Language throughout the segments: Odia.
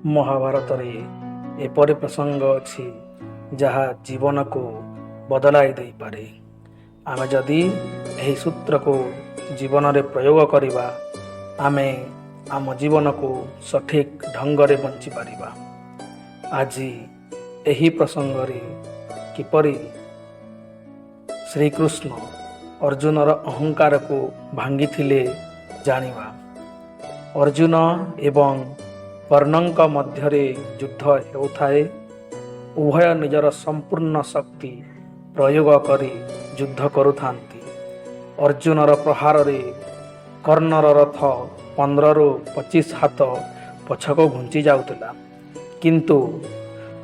ମହାଭାରତରେ ଏପରି ପ୍ରସଙ୍ଗ ଅଛି ଯାହା ଜୀବନକୁ ବଦଳାଇ ଦେଇପାରେ। ଆମେ ଯଦି ଏହି ସୂତ୍ରକୁ ଜୀବନରେ ପ୍ରୟୋଗ କରିବା, ଆମେ ଆମ ଜୀବନକୁ ସଠିକ୍ ଢଙ୍ଗରେ ବଞ୍ଚିପାରିବା। ଆଜି ଏହି ପ୍ରସଙ୍ଗରେ କିପରି ଶ୍ରୀକୃଷ୍ଣ ଅର୍ଜୁନର ଅହଙ୍କାରକୁ ଭାଙ୍ଗିଥିଲେ ଜାଣିବା। ଅର୍ଜୁନ ଏବଂ କର୍ଣ୍ଣଙ୍କ ମଧ୍ୟରେ ଯୁଦ୍ଧ ହେଉଥାଏ। ଉଭୟ ନିଜର ସମ୍ପୂର୍ଣ୍ଣ ଶକ୍ତି ପ୍ରୟୋଗ କରି ଯୁଦ୍ଧ କରୁଥାନ୍ତି। ଅର୍ଜୁନର ପ୍ରହାରରେ କର୍ଣ୍ଣର ରଥ 15ରୁ 25 ହାତ ପଛକୁ ଘୁଞ୍ଚି ଯାଉଥିଲା, କିନ୍ତୁ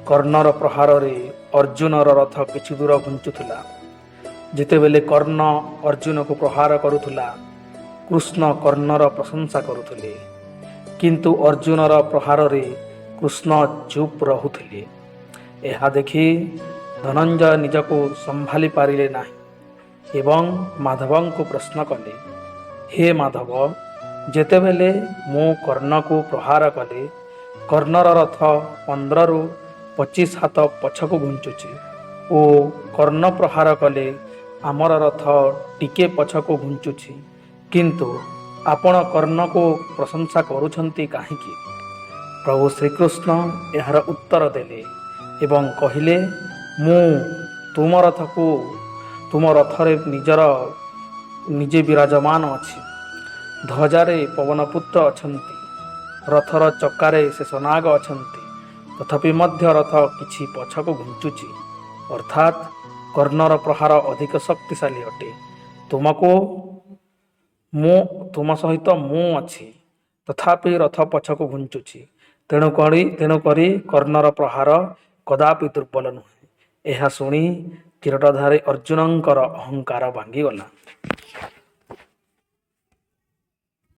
କର୍ଣ୍ଣର ପ୍ରହାରରେ ଅର୍ଜୁନର ରଥ କିଛି ଦୂର ଘୁଞ୍ଚୁଥିଲା। ଯେତେବେଳେ କର୍ଣ୍ଣ ଅର୍ଜୁନକୁ ପ୍ରହାର କରୁଥିଲା, କୃଷ୍ଣ କର୍ଣ୍ଣର ପ୍ରଶଂସା କରୁଥିଲେ, କିନ୍ତୁ ଅର୍ଜୁନର ପ୍ରହାରରେ କୃଷ୍ଣ ଚୁପ୍ ରହୁଥିଲେ। ଏହା ଦେଖି ଧନଞ୍ଜୟ ନିଜକୁ ସମ୍ଭାଳି ପାରିଲେ ନାହିଁ ଏବଂ ମାଧବଙ୍କୁ ପ୍ରଶ୍ନ କଲେ, ହେ ମାଧବ, ଯେତେବେଳେ ମୁଁ କର୍ଣ୍ଣକୁ ପ୍ରହାର କଲେ, କର୍ଣ୍ଣର ରଥ 15ରୁ 25 ହାତ ପଛକୁ ଘୁଞ୍ଚୁଛି ଓ କର୍ଣ୍ଣ ପ୍ରହାର କଲେ ଆମର ରଥ ଟିକେ ପଛକୁ ଘୁଞ୍ଚୁଛି, କିନ୍ତୁ ଆପଣ କର୍ଣ୍ଣକୁ ପ୍ରଶଂସା କରୁଛନ୍ତି କାହିଁକି? ପ୍ରଭୁ ଶ୍ରୀକୃଷ୍ଣ ଏହାର ଉତ୍ତର ଦେଲେ ଏବଂ କହିଲେ, ମୁଁ ତୁମ ରଥରେ ନିଜେ ବିରାଜମାନ ଅଛି। ଧ୍ୱଜାରେ ପବନପୁତ୍ର ଅଛନ୍ତି, ରଥର ଚକାରେ ଶେଷନାଗ ଅଛନ୍ତି, ତଥାପି ମଧ୍ୟ ରଥ କିଛି ପଛକୁ ଘୁଞ୍ଚୁଛି। ଅର୍ଥାତ୍ କର୍ଣ୍ଣର ପ୍ରହାର ଅଧିକ ଶକ୍ତିଶାଳୀ ଅଟେ। ତୁମ ସହିତ ମୁଁ ଅଛି, ତଥାପି ରଥ ପଛକୁ ଘୁଞ୍ଚୁଛି। ତେଣୁକରି କର୍ଣ୍ଣର ପ୍ରହାର କଦାପି ଦୁର୍ବଳ ନୁହେଁ। ଏହା ଶୁଣି କିରୀଟଧାରୀ ଅର୍ଜୁନଙ୍କର ଅହଙ୍କାର ଭାଙ୍ଗିଗଲା।